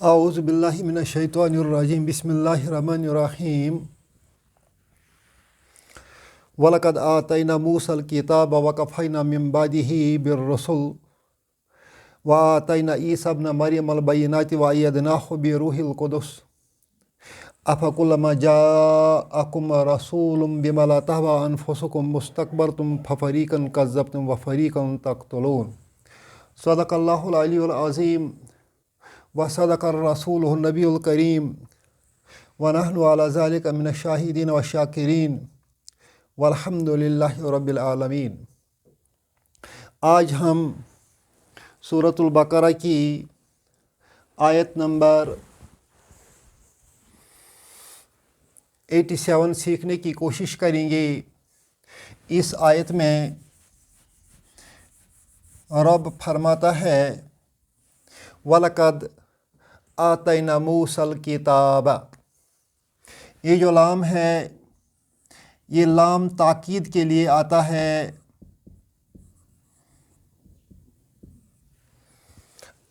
اعوذ باللہ من الشیطان الرجیم بسم اللہ الرحمن الرحیم وَلَقَدْ آتَيْنَا مُوسَى الْكِتَابَ وَقَفَّيْنَا مِن بَعْدِهِ بِالرُّسُلِ وَآتَيْنَا عِيسَى ابْنَ مَرْيَمَ الْبَيِّنَاتِ وَأَيَّدْنَاهُ بِرُوحِ الْقُدُسِ أَفَكُلَّمَا جَاءَكُمْ رَسُولٌ بِمَا لَا تَهْوَىٰ أَنفُسُكُمْ اسْتَكْبَرْتُمْ فَفَرِيقًا كَذَّبْتُمْ وَفَرِيقًا تَقْتُلُونَ صدق اللہ العلی العظیم وصدق الرسول النبی الکریم ونحن علی ذلک من الشاہدین والشاکرین والحمد للہ رب العالمین۔ آج ہم سورۃ البقرہ کی آیت نمبر 87 سیکھنے کی کوشش کریں گے۔ اس آیت میں رب فرماتا ہے وَلَقَدْ آتَيْنَا مُوسَى الْكِتَابَ۔ یہ جو لام ہے یہ لام تاکید کے لیے آتا ہے،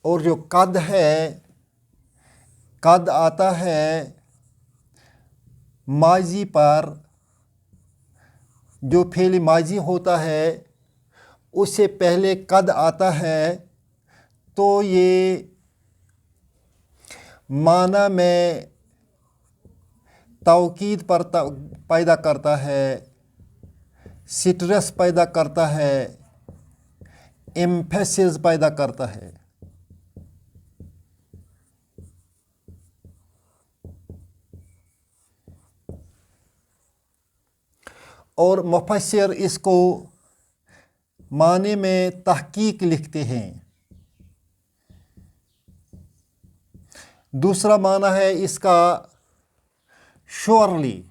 اور جو قد ہے قد آتا ہے ماضی پر، جو فعل ماضی ہوتا ہے اس سے پہلے قد آتا ہے تو یہ معنی میں توکید پر پیدا کرتا ہے، سٹریس پیدا کرتا ہے، ایمفیسس پیدا کرتا ہے۔ اور مفسر اس کو معنی میں تحقیق لکھتے ہیں۔ دوسرا معنی ہے اس کا شورلی،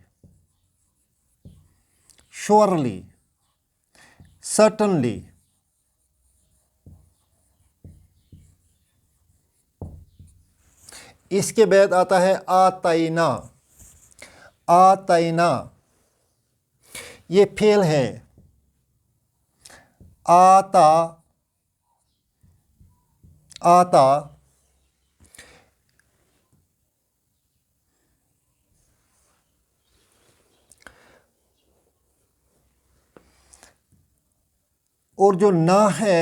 سرٹنلی۔ اس کے بعد آتا ہے آتینا۔ یہ فعل ہے، آتا اور جو نا ہے،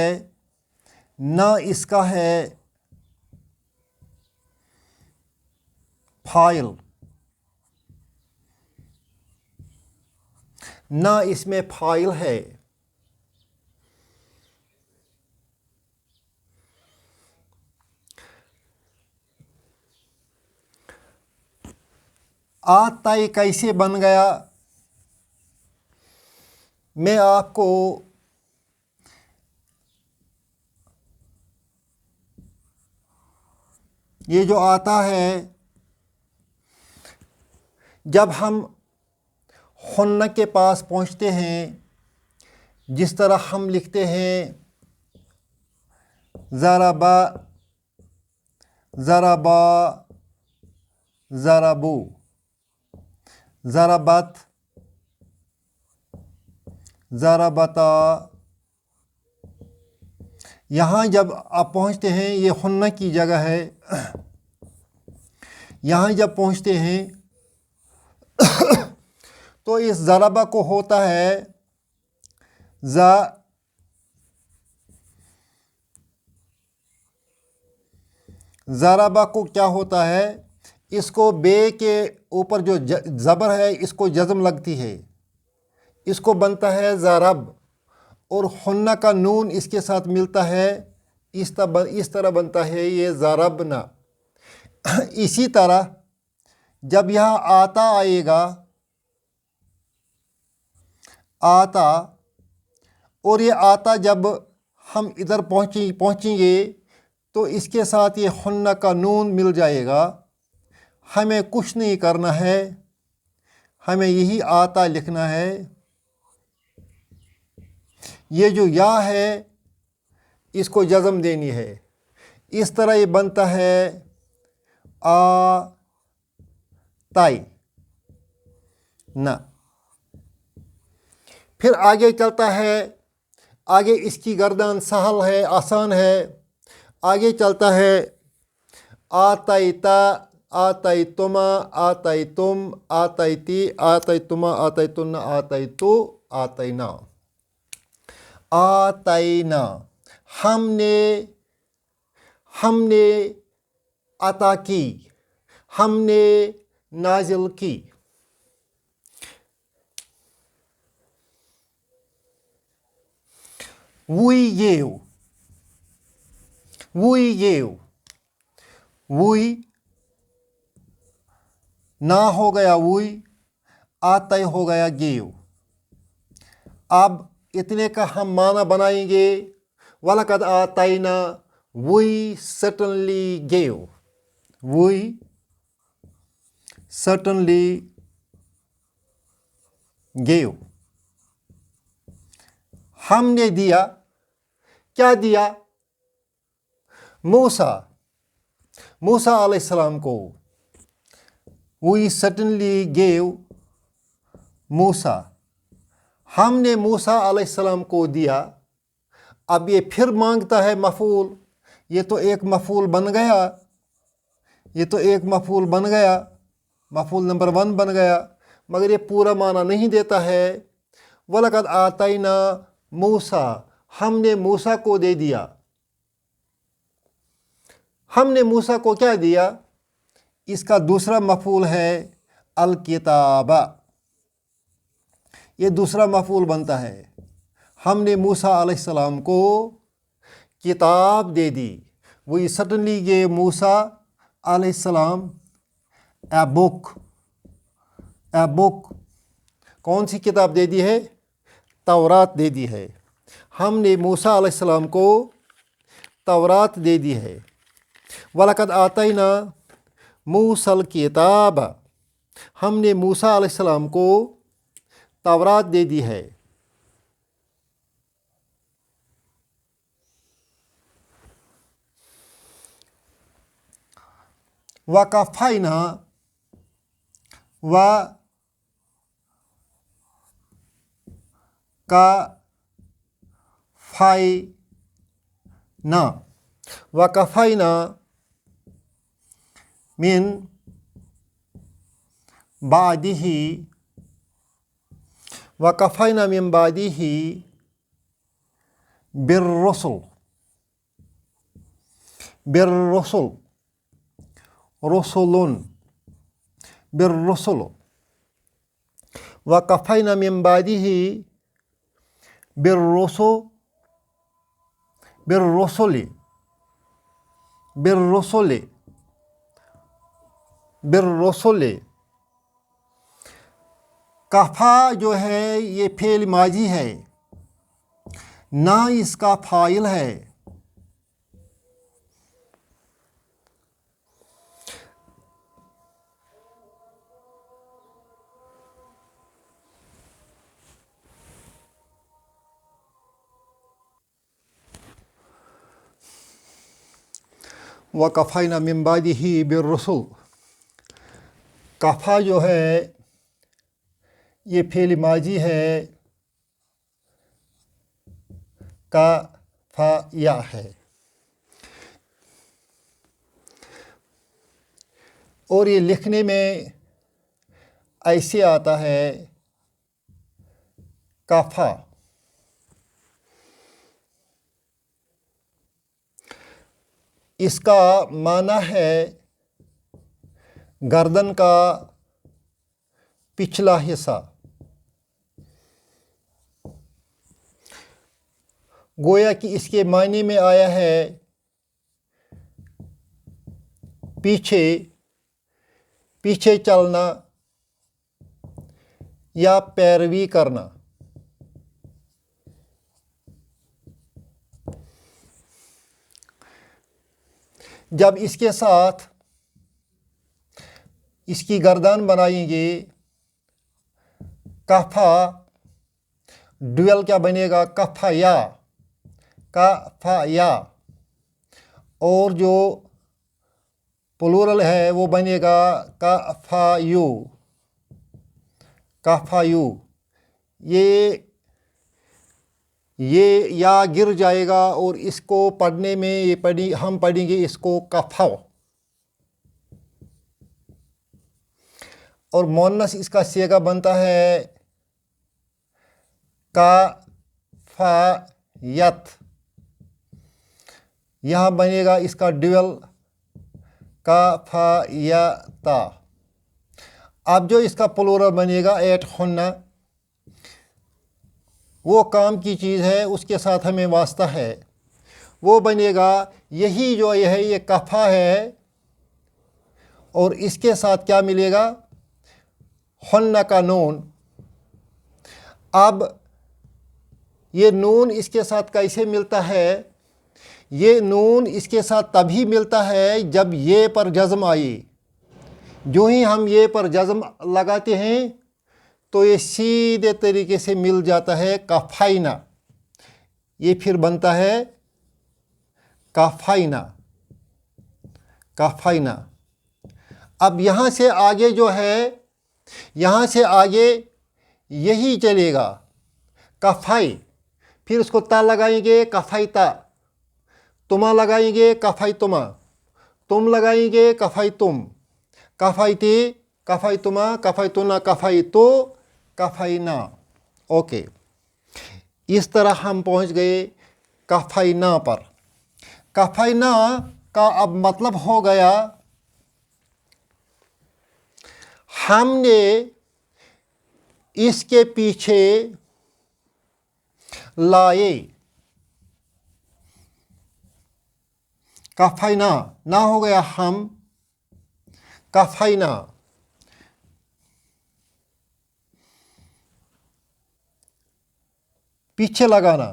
نا اس کا ہے فاعل، نا اس میں فاعل ہے۔ آتائی کیسے بن گیا؟ میں آپ کو یہ جو آتا ہے، جب ہم خنہ کے پاس پہنچتے ہیں، جس طرح ہم لکھتے ہیں ضربا، ضربو، ضربت، ضربتا، یہاں جب آپ پہنچتے ہیں یہ خنہ کی جگہ ہے، یہاں جب پہنچتے ہیں تو اس ضربہ کو ہوتا ہے ضربہ کو کیا ہوتا ہے، اس کو بے کے اوپر جو زبر ہے اس کو جزم لگتی ہے، اس کو بنتا ہے ضرب، اور خنہ کا نون اس کے ساتھ ملتا ہے، اس طرح بنتا ہے یہ ضربنا۔ اسی طرح جب یہاں آتا آئے گا، آتا، اور یہ آتا جب ہم ادھر پہنچیں گے تو اس کے ساتھ یہ خنہ کا نون مل جائے گا۔ ہمیں کچھ نہیں کرنا ہے، ہمیں یہی آتا لکھنا ہے۔ یہ جو یا ہے اس کو جزم دینی ہے، اس طرح یہ بنتا ہے تائی نا۔ پھر آگے چلتا ہے، آگے اس کی گردان سہل ہے، آسان ہے۔ آگے چلتا ہے آتیتا آتیتما آتیتم آتیتی آتیتما آتیتن آتیتو آتینا آتینا ہم نے عطا کی ہم نے نازل کی we gave we نہ ہو گیا we آتے ہو گیا gave اب اتنے کا ہم معنی بنائیں گے وَلَقَدْ آتَيْنَا we certainly gave ہم نے دیا کیا دیا موسیٰ علیہ السلام کو we certainly gave موسیٰ ہم نے موسیٰ علیہ السلام کو دیا اب یہ پھر مانگتا ہے مفعول یہ تو ایک مفعول بن گیا مفعول نمبر 1 بن گیا مگر یہ پورا معنی نہیں دیتا ہے وَلَقَدْ آتَيْنَا موسیٰ ہم نے موسیٰ کو دے دیا ہم نے موسیٰ کو کیا دیا اس کا دوسرا مفعول ہے الکتاب یہ دوسرا مفعول بنتا ہے ہم نے موسیٰ علیہ السلام کو کتاب دے دی we certainly gave موسیٰ علیہ السلام a book کون سی کتاب دے دی ہے تورات دے دی ہے ہم نے موسیٰ علیہ السلام کو تورات دے دی ہے وَلَقَدْ آتَيْنَا مُوسَى الْكِتَابَ ہم نے موسیٰ علیہ السلام کو تورات دے دی ہے وَقَفَيْنَا وَقَفَيْنَا من بعده وَقَفَيْنَا من بعده بالرسل بالرسل وَقَفَيْنَا من بعده بالرسل کفا جو ہے یہ فعل ماضی ہے نہ اس کا فاعل ہے وَقَفَيْنَا مِن بَعْدِهِ بِالرُّسُلِ کفا جو ہے یہ فعل ماضی ہے کفا یا ہے اور یہ لکھنے میں ایسے آتا ہے کفا اس کا معنی ہے گردن کا پچھلا حصہ گویا کہ اس کے معنی میں آیا ہے پیچھے چلنا یا پیروی کرنا جب اس کے ساتھ اس کی گردان بنائیں گے کفا ڈویل کیا بنے گا کفا یا اور جو پلورل ہے وہ بنے گا کفا یو یہ یا گر جائے گا اور اس کو پڑھنے میں ہم پڑھیں گے اس کو کفو اور مونس اس کا سیگا بنتا ہے کفایت. یہاں بنے گا اس کا ڈیول کفایتا. اب جو اس کا پلورل بنے گا ایٹ ہن، وہ کام کی چیز ہے، اس کے ساتھ ہمیں واسطہ ہے، وہ بنے گا یہی جو ہے یہ کفا ہے، اور اس کے ساتھ کیا ملے گا؟ ہن کا نون. اب یہ نون اس کے ساتھ کیسے ملتا ہے؟ یہ نون اس کے ساتھ تبھی ملتا ہے جب یہ پر جزم آئے. جو ہی ہم یہ پر جزم لگاتے ہیں تو یہ سیدھے طریقے سے مل جاتا ہے کفائنا. یہ پھر بنتا ہے کفائنا. کفائنا. اب یہاں سے آگے جو ہے، یہاں سے آگے یہی چلے گا کفائی. پھر اس کو تا لگائیں گے کفائتا. تما لگائیں گے کفائی تما. تم لگائیں گے کفائی تم. کفائتی کفائی تما کفائی تنا کفائی تو کفائنا. اوکے، اس طرح ہم پہنچ گئے کفائنا پر. کفائنا کا اب مطلب ہو گیا ہم نے اس کے پیچھے لائے. کفائنا نہ ہو گیا ہم، کفائنا. پیچھے لگانا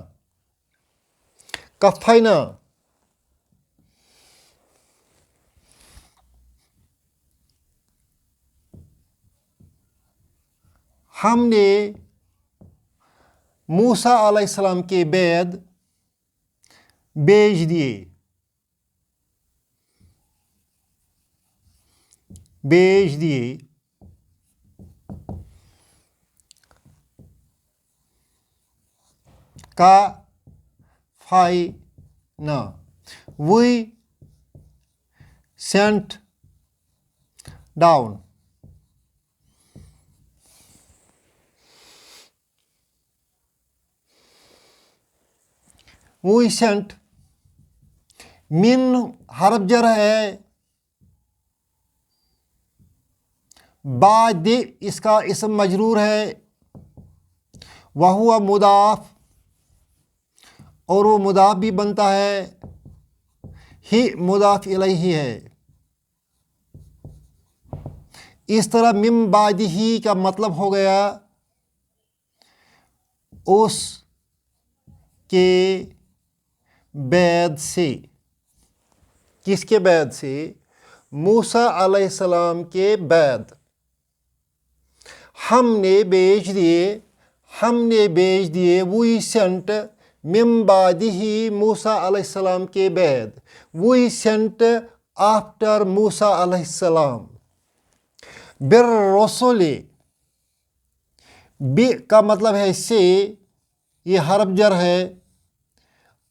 کفائنا. ہم نے موسیٰ علیہ السلام کے بعد بیچ دیے. بیچ دیے. کفائنا. We sent down. We sent. من حرف جر ہے، بعد اس کا اسم مجرور ہے، وہو مضاف، اور وہ مضاف بھی بنتا ہے، ہی مضاف الیہ ہے. اس طرح من بعد ہی کا مطلب ہو گیا اس کے بعد سے. کس کے بعد سے؟ موسیٰ علیہ السلام کے بعد. ہم نے بیچ دیے. ہم نے بیچ دیے. وی سینٹ من بعد ہی موسیٰ علیہ السلام کے بعد. وی سینٹ آفٹر موسیٰ علیہ السلام. بالرسل. بی کا مطلب ہے سے، یہ حرف جر ہے،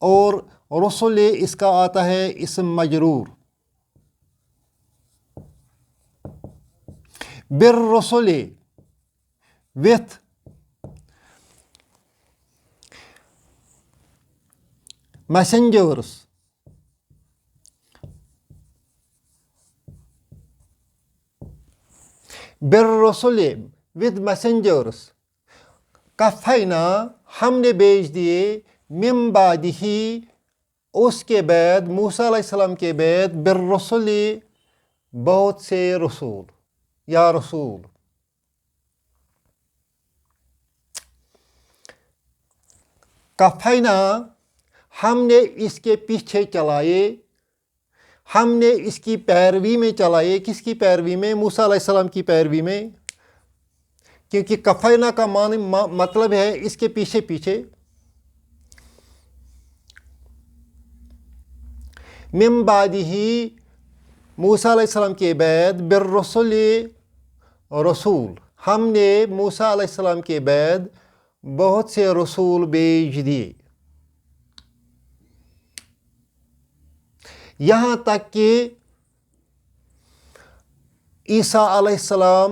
اور رسول اس کا آتا ہے اسم مجرور. بالرسل with messengers. بالرسل with messengers. کفینا ہم نے بیچ دیے، من بعد ہی اس کے بعد، موسیٰ علیہ السلام کے بعد، بالرسل بہت سے رسول یا رسول. کفینا ہم نے اس کے پیچھے چلائے. ہم نے اس کی پیروی میں چلائے. کس کی پیروی میں؟ موسیٰ علیہ السلام کی پیروی میں. کیونکہ کفینا کا معنی مطلب ہے اس کے پیچھے پیچھے. من بعد ہی موسیٰ علیہ السلام کے بعد، بالرسل رسول. ہم نے موسیٰ علیہ السلام کے بعد بہت سے رسول بھیج دیے. یہاں تک کہ عیسیٰ علیہ السلام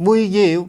we gave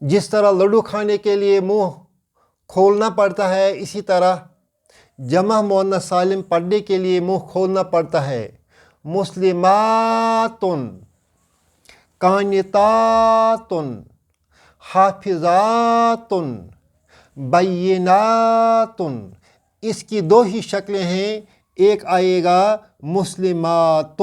جس طرح لڈو کھانے کے لیے منہ کھولنا پڑتا ہے، اسی طرح جمع مؤنث سالم پڑھنے کے لیے منہ کھولنا پڑتا ہے۔ مسلمات، قانتات، حافظات، بینات، اس کی دو ہی شکلیں ہیں، ایک آئے گا مسلمات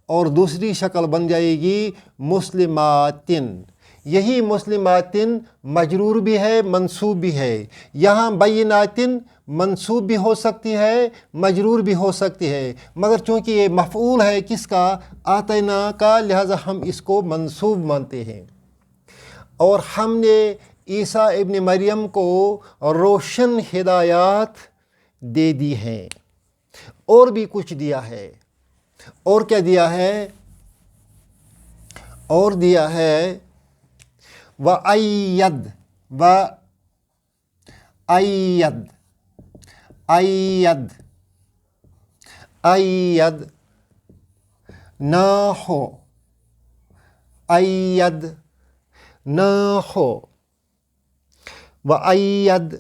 اور دوسری شکل بن جائے گی مسلماتن۔ یہی مسلماتن مجرور بھی ہے، منصوب بھی ہے۔ یہاں بیناتن منصوب بھی ہو سکتی ہے، مجرور بھی ہو سکتی ہے، مگر چونکہ یہ مفعول ہے کس کا؟ آتینا کا، لہذا ہم اس کو منصوب مانتے ہیں۔ اور ہم نے عیسیٰ ابن مریم کو روشن ہدایات دے دی ہیں، اور بھی کچھ دیا ہے۔ اور کیا دیا ہے؟ اور دیا ہے وَأَيَّد، وَأَيَّد، أَيَّد، أَيَّد نہ ہو، أَيَّد نہ ہو، وَأَيَّد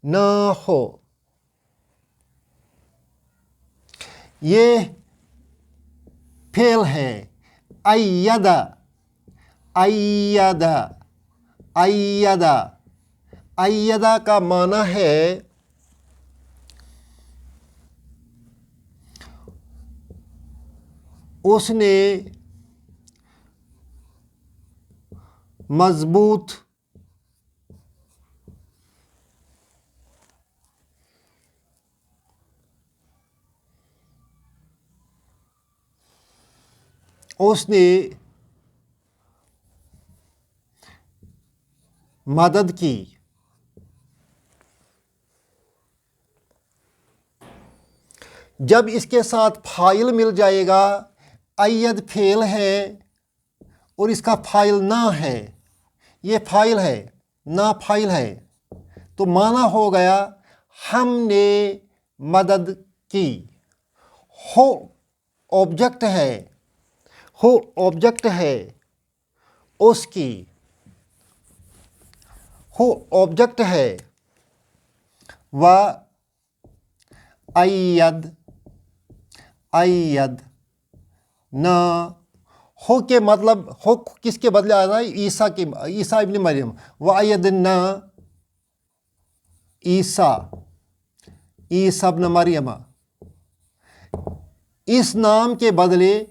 نہ ہو۔ یہ فعل ہے، أَيَّد، أَيَّد، أَيَّد۔ أَيَّد کا معنی ہے اس نے مضبوط اس نے مدد کی۔ جب اس کے ساتھ فاعل مل جائے گا، أَيَّد فعل ہے اور اس کا فاعل نہ ہے، یہ فاعل ہے نہ فاعل ہے، تو معنی ہو گیا ہم نے مدد کی۔ ہو آبجیکٹ ہے، ہو آبجیکٹ ہے اس کی، ہو آبجیکٹ ہے۔ وَأَيَّد، أَيَّد نہ ہو کے مطلب، ہو کس کے بدلے آ رہا ہے؟ عیسیٰ کے، عیسیٰ ابن مریم۔ وَأَيَّدْنَا عیسیٰ، عیسیٰ ابن مریم۔ اس نام کے بدلے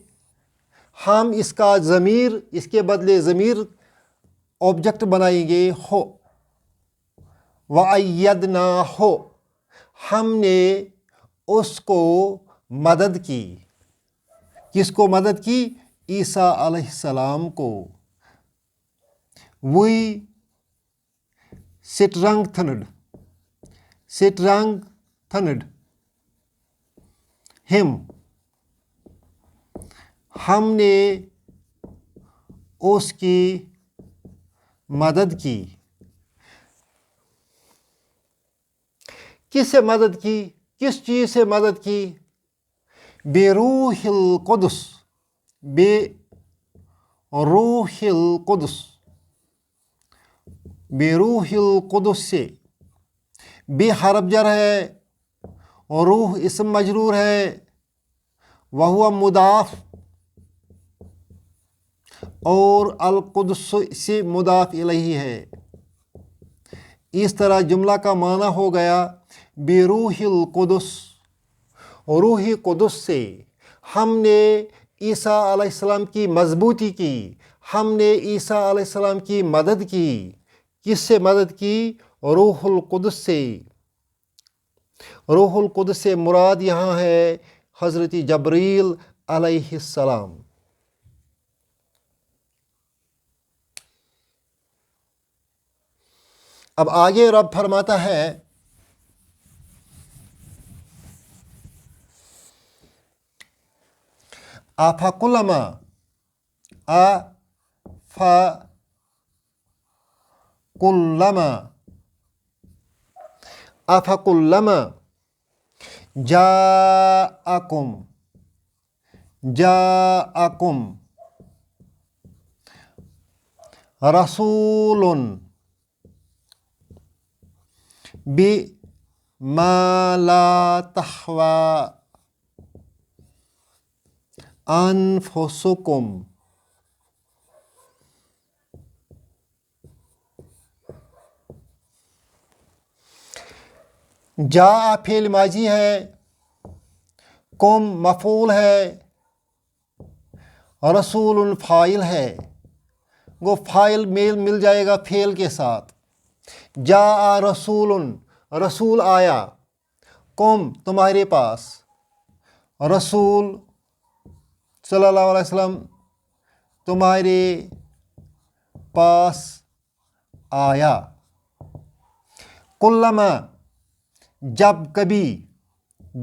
ہم اس کا ضمیر، اس کے بدلے ضمیر آبجیکٹ بنائیں گے ہو۔ وَأَيَّدْنَاهُ، ہم نے اس کو مدد کی۔ کس کو مدد کی؟ عیسیٰ علیہ السلام کو۔ We strengthened him، ہم نے اس کی مدد کی۔ کس سے مدد کی؟ کس چیز سے مدد کی؟ بروح القدس، بروح القدس، بروح القدس سے۔ بے حرف جر ہے، روح اسم مجرور ہے، وہو مضاف، اور القدس سے مضاف الیہ ہے۔ اس طرح جملہ کا معنی ہو گیا بروح القدس، روح قدس سے ہم نے عیسیٰ علیہ السلام کی مضبوطی کی، ہم نے عیسیٰ علیہ السلام کی مدد کی۔ کس سے مدد کی؟ روح القدس سے۔ روح القدس سے مراد یہاں ہے حضرت جبریل علیہ السلام۔ اب آگے رب فرماتا ہے آفَکُلَّمَا، آفَکُلَّمَا جاءکم رسول بما لا تحوى أنفسكم جاء فعل ماضی ہے، کم مفعول ہے، رسول فاعل ہے، وہ فاعل میل مل جائے گا فعل کے ساتھ۔ جاء رسول، رسول آیا، کم تمہارے پاس، رسول صلی اللہ علیہ وسلم تمہارے پاس آیا۔ کلما، جب کبھی،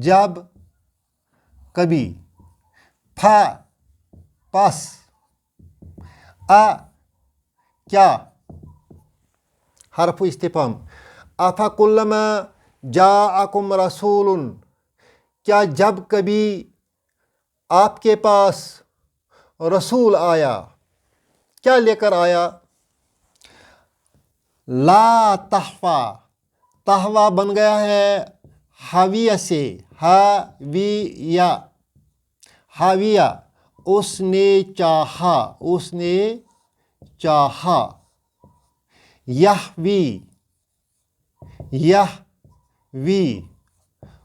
جب کبھی، پھا پس، کیا، حرف استفہام، افا کلما جاءکم رسول، کیا جب کبھی آپ کے پاس رسول آیا، کیا لے کر آیا؟ لا تحفا، تحوا بن گیا ہے حاویہ سے، حاویہ، حاویہ، اس نے چاہا، اس نے چاہا، یحوی، یحوی،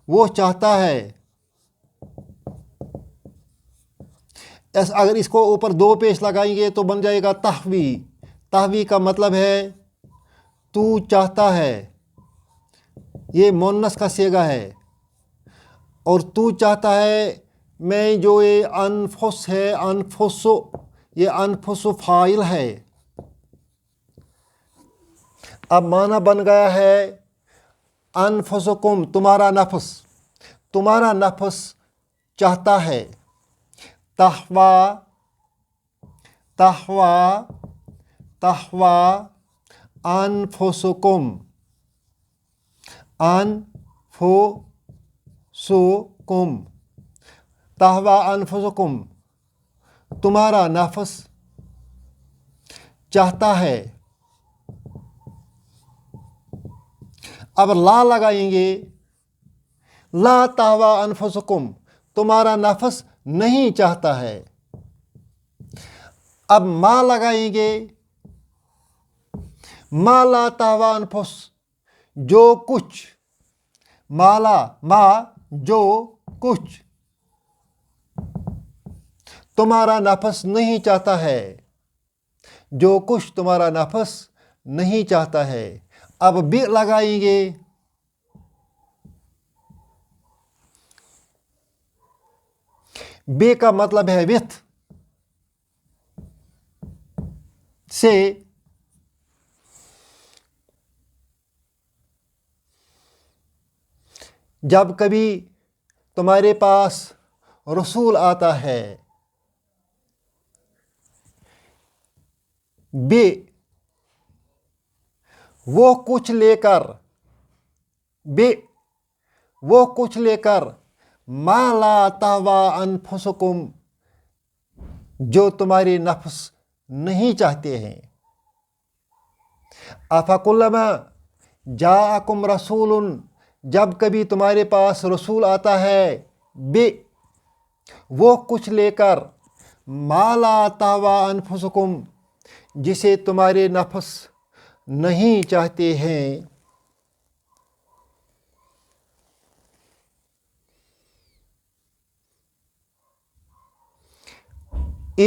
وہ چاہتا ہے۔ اگر اس کو اوپر دو پیش لگائیں گے تو بن جائے گا تحوی۔ تحوی کا مطلب ہے تو چاہتا ہے، یہ مؤنث کا صیغہ ہے، اور تو چاہتا ہے میں جو یہ انفس ہے، انفس، یہ انفس فاعل ہے۔ اب معنی بن گیا ہے انفسکم، تمہارا نفس، تمہارا نفس چاہتا ہے۔ تحوا، تحوا، تحوا انفسکم، انفسکم، تحوا انفسکم، تمہارا نفس چاہتا ہے۔ اب لا لگائیں گے، لا تحوا انفسکم، تمہارا نفس نہیں چاہتا ہے۔ اب ما لگائیں گے، ما لا تحوا انفس، جو کچھ، مالا، ما، جو کچھ تمہارا نفس نہیں چاہتا ہے، جو کچھ تمہارا نفس نہیں چاہتا ہے۔ اب بھی لگائیں گے، بے کا مطلب ہے وتھ، سے، جب کبھی تمہارے پاس رسول آتا ہے، بے، وہ کچھ لے کر، بے، وہ کچھ لے کر، ما لا تحوا انفسکم، جو تمہارے نفس نہیں چاہتے ہیں۔ افکلما جاءکم رسول، جب کبھی تمہارے پاس رسول آتا ہے، بے، وہ کچھ لے کر، ما لا تحوا انفسکم، جسے تمہارے نفس نہیں چاہتے ہیں۔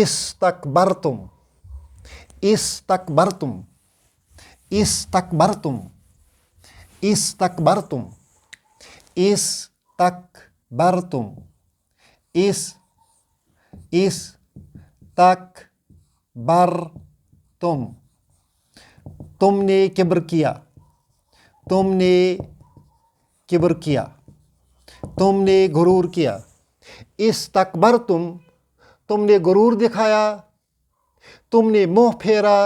استکبرتم، استکبرتم، استکبرتم، استکبرتم، استکبرتم، استکبرتم، تم نے کبر کیا، تم نے کبر کیا، تم نے غرور کیا۔ استکبرتم، تم نے غرور دکھایا، تم نے منہ پھیرا،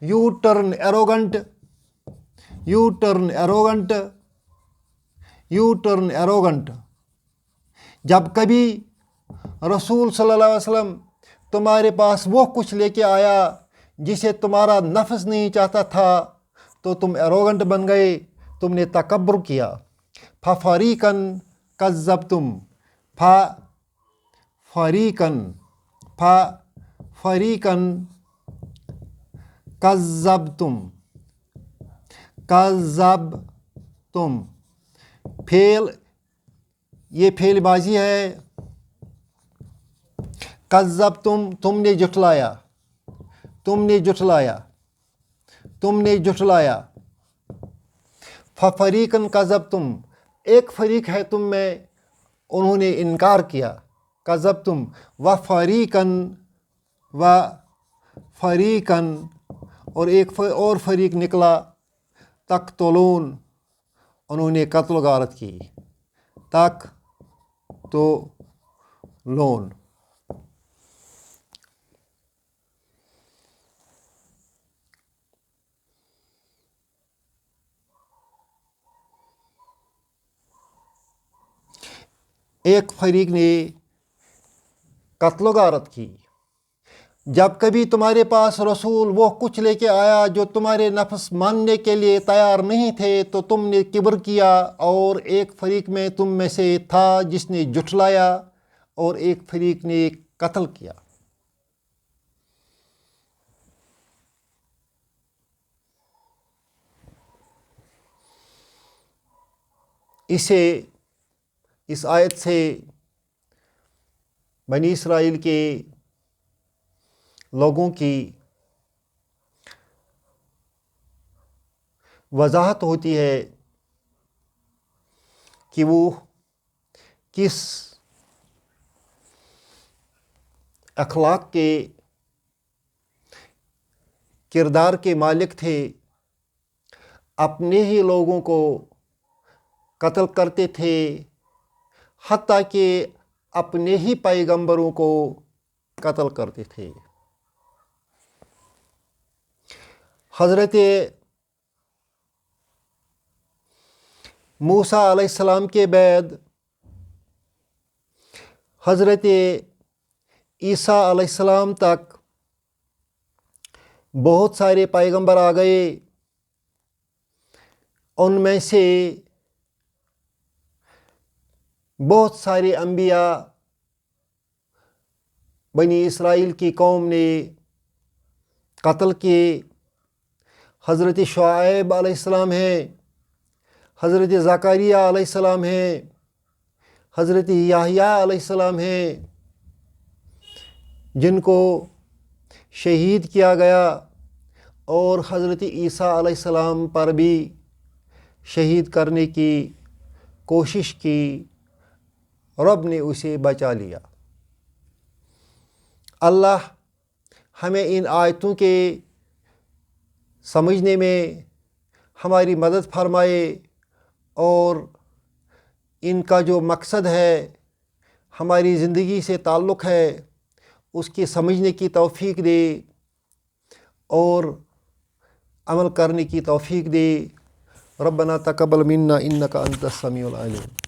you turn arrogant, you turn arrogant, you turn arrogant. جب کبھی رسول صلی اللہ علیہ وسلم تمہارے پاس وہ کچھ لے کے آیا جسے تمہارا نفس نہیں چاہتا تھا تو تم ایروگنٹ بن گئے، تم نے تکبر کیا۔ فَفَرِيقًا كَذَّبْتُمْ فَفَرِيقًا كَذَّبْتُمْ فعل، یہ فعل ماضی ہے۔ کذبتم تم نے جھٹلایا، فَفَرِيقًا كَذَّبْتُمْ ایک فریق ہے تم میں، انہوں نے انکار کیا۔ کذبتم وفریقاً اور ایک اور فریق نکلا، تقتلون انہوں نے قتل و غارت کی۔ تقتلون ایک فریق نے قتل و غارت کی۔ جب کبھی تمہارے پاس رسول وہ کچھ لے کے آیا جو تمہارے نفس ماننے کے لیے تیار نہیں تھے تو تم نے کبر کیا، اور ایک فریق میں تم میں سے تھا جس نے جھٹلایا، اور ایک فریق نے قتل کیا۔ اس آیت سے بنی اسرائیل کے لوگوں کی وضاحت ہوتی ہے کہ وہ کس اخلاق کے کردار کے مالک تھے۔ اپنے ہی لوگوں کو قتل کرتے تھے، حتیٰ کہ اپنے ہی پیغمبروں کو قتل کرتے تھے۔ حضرت موسیٰ علیہ السلام کے بعد حضرت عیسیٰ علیہ السلام تک بہت سارے پیغمبر آ گئے۔ ان میں سے بہت سارے انبیاء بنی اسرائیل کی قوم نے قتل کیے۔ حضرت شعیب علیہ السلام ہیں، حضرت زکریا علیہ السلام ہیں، حضرت یحییٰ علیہ السلام ہیں، جن کو شہید کیا گیا، اور حضرت عیسیٰ علیہ السلام پر بھی شہید کرنے کی کوشش کی، رب نے اسے بچا لیا۔ اللہ ہمیں ان آیتوں کے سمجھنے میں ہماری مدد فرمائے، اور ان کا جو مقصد ہے، ہماری زندگی سے تعلق ہے، اس کی سمجھنے کی توفیق دے اور عمل کرنے کی توفیق دے۔ ربنا تقبل منا انک انت السمیع العلیم۔